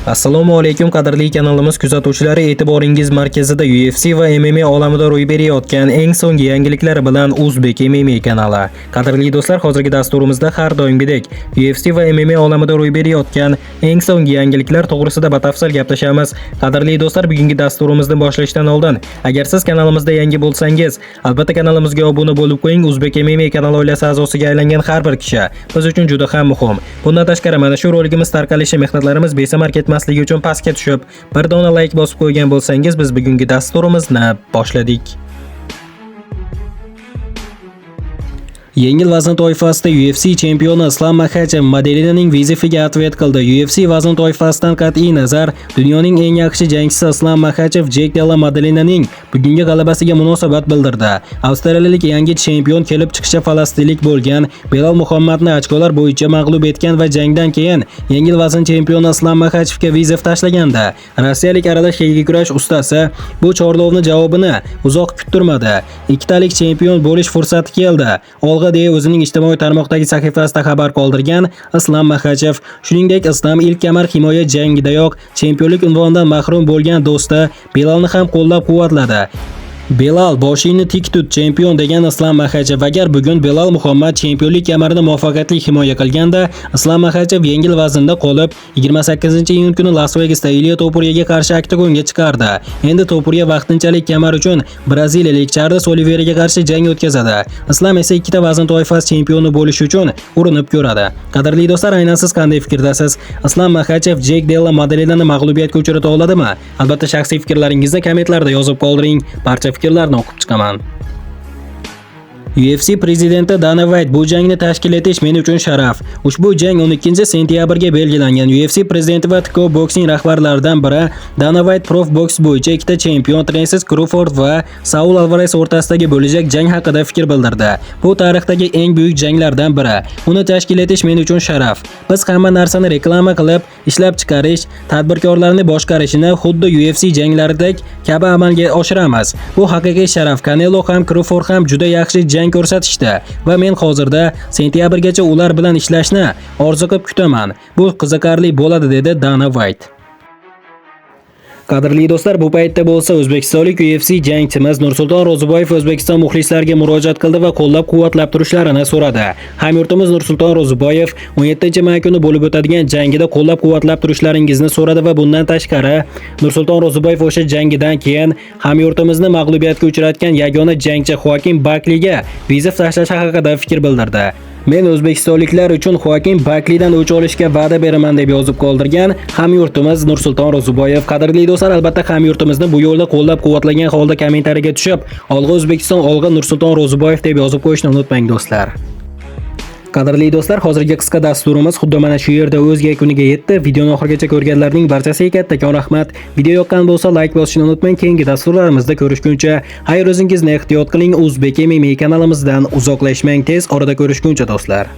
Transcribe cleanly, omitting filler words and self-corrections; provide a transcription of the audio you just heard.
Assalomu alaykum qadrli kanalimiz kuzatuvchilari, e'tiboringiz markazida UFC va MMA olamida ro'y berayotgan eng so'nggi yangiliklar bilan Uzbek MMA kanali. Qadrli do'stlar, hozirgi dasturimizda har doimgidek UFC va MMA olamida ro'y berayotgan eng so'nggi yangiliklar to'g'risida batafsil gaplashamiz. Qadrli do'stlar, bugungi dasturimizni boshlashdan oldin, agar siz kanalimizda yangi bo'lsangiz, albatta kanalimizga obuna bo'lib qo'ying. Uzbek MMA kanali oilasi a'zosiga aylangan har bir kishi biz uchun juda ham muhim. Bundan tashqari, mana shu roligimiz tarqalishi mehnatlarimiz besamar ketmasligi uchun pastga tushib, bir dona like bosib qo'ygan bo'lsangiz, biz bugungi dasturimizni boshladik. Yengil vazn toifasida UFC chempioni Islam Makhachev Madelinaning vizifiga atvet qildi. UFC vazn toifasidan qat'iy nazar, dunyoning eng yaxshi jangchisi Islam Makhachev Jack Della Madelinaning bugungi g'alabasiga munosabat bildirdi. Avstraliyalik yangi chempion kelib chiqishi falastinlik bo'lgan Belal Muhammadni ochkolar bo'yicha mag'lub etgan va jangdan keyin yengil vazn chempioni Islam Makhachevga vizif tashlagandi. Rossiyalik aralash keggi kurash ustasi bu chorlovni javobini uzoq kuttirmadi. Ikkitalik chempion bo'lish fursati keldi. Deya o'zining ijtimoiy tarmoqdagi sahifasida xabar qoldirgan Islam Makhachev, shuningdek Islom ilk kamar himoya jangidayoq chempionlik unvonidan mahrum bo'lgan do'sti Belalni ham qo'llab-quvvatladi. Belal boshingni tik tut, chempion degan Islam Makhachev. Agar bugun Belal Muhammad chempionlik kamarini muvaffaqiyatli himoya qilganda, Islam Makhachev yengil vaznda qolib 28-iyun kuni Las Vegasda Ilya Topuryaga qarshi oktagonga chiqardi. Endi Topurya vaqtinchalik kamar uchun braziliyalik Charles Oliveyraga qarshi jang o'tkazadi. Islam esa ikkita vazn toifasi chempioni bo'lish uchun urinib ko'radi. Qadrli do'stlar, aynan siz qanday fikrdasiz? Islam Makhachev Jack Della Madelinani mag'lubiyatga uchrata oladimi? Albatta shaxsiy fikrlaringizni kommentlarda yozib qoldiring. Barcha fikrlarni o'qib chiqaman. UFC prezidenti Dana White: bu jangni tashkil etish men uchun sharaf. Ushbu jang 12-sentyabrga belgilangan. UFC prezidenti va TKO boksing rahbarlaridan biri Dana White Prof Box bo'yicha ikkita chempion Francis Crawford va Saul Alvarez o'rtasidagi bo'lajak jang haqida fikr bildirdi. Bu tarixdagi eng buyuk janglardan biri. Uni tashkil etish men uchun sharaf. Biz hamma narsani reklama qilib, ishlab chiqarish, tadbirkorlarni boshqarishini xuddi UFC janglaridek kabi amalga oshiramiz. Bu haqiqiy sharaf. Canelo ham Crawford ham juda yaxshi jang ko'rsatishdi va men hozirda sentyabrgacha ular bilan ishlashni orzu qilib kutaman. Bu qiziqarli bo'ladi, dedi Dana White. Qadrli do'stlar, bu paytda bo'lsa O'zbekistonlik UFC jangchimiz Nursulton Ro'ziboyev O'zbekiston muxlislariga murojaat qildi va qo'llab-quvvatlab turishlarini so'radi. Hamyurtimiz Nursulton Ro'ziboyev 17-may kuni bo'lib o'tadigan jangida qo'llab-quvvatlab turishlaringizni so'radi va bundan tashqari Nursulton Ro'ziboyev o'sha jangidan keyin hamyurtimizni mag'lubiyatga uchratgan yagona jangchi Xoakim Bakliga vizif tashlash haqida fikr bildirdi. Men o'zbekistonliklar uchun Xoakim Baklidan o'ch olishga va'da beraman, deb yozib qoldirgan hamyurtimiz Nursulton Ro'ziboyev. Qadrli do'stlar, albatta hamyurtimizni bu yo'lda qo'llab-quvvatlagan holda kommentariyaga tushib, "Olg'a O'zbekiston, olg'a Nursulton Ro'ziboyev" deb yozib qo'yishni unutmang do'stlar. Qadrli do'stlar, hozirgi qisqa dasturimiz xuddi mana shu yerda o'z yakuniga yetdi. Videoni oxirigacha ko'rganlarning barchasiga kattakon rahmat. Video yoqqan bo'lsa like bosishni unutmang. Keyingi dasturlarimizda ko'rishguncha xayr, o'zingizni ehtiyot qiling. Uzbek MMA kanalimizdan uzoqlashmang. Tez orada ko'rishguncha do'stlar.